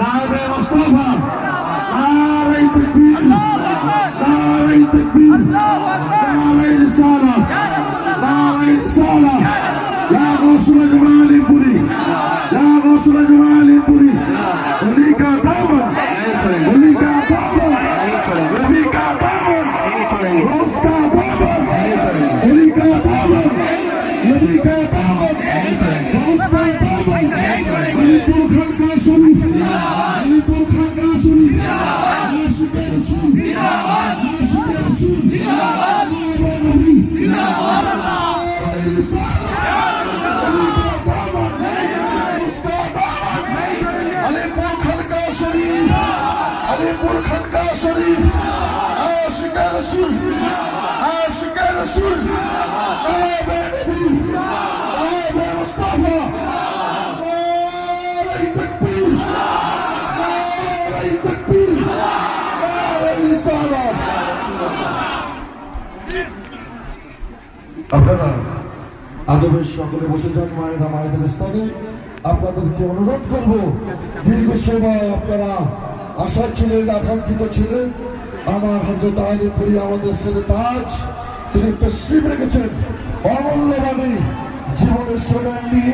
নায়েবে মুস্তাফা, নারে তাকবীর, নারে তাকবীর, নারে রিসালাত, নারে রিসালাত। ইয়া গাউসুল জামালিপুরি, ইয়া গাউসুল জামালিপুরি, ওলি কা দামন, ওলি কা দামন, নবী কা দামন, গাউস কা দামন, ওলি কা দামন, নবী কা দামন, গাউস কা দামন। আলিপুর খানকা শরীফ, আলিপুর খানকা শরীফ, আশিকে রাসূল, আশিকে রাসূল, সাহাবা নবী, আলিপুর খানকা শরীফ, আলিপুর খানকা শরীফ, আশিকে রাসূল, আশিকে রাসূল, সাহাবা নবী, সাহাবা মুস্তাফা। নারে তাকবীর, নারে তাকবীর, নারে রিসালাত। আপনারা আদবের সকলে বসে যান মায়েরা মায়েদের স্থানে। আপনাদেরকে অনুরোধ করব, দীর্ঘ সময় আপনারা আশা ছিলেন, আকাঙ্ক্ষিত ছিলেন। আমার হযরত আলীপুরি আমাদের ছেলে তাজ, তিনি তশরিফ রেখেছেন অমূল্যবাদী জীবনের সময় নিয়ে।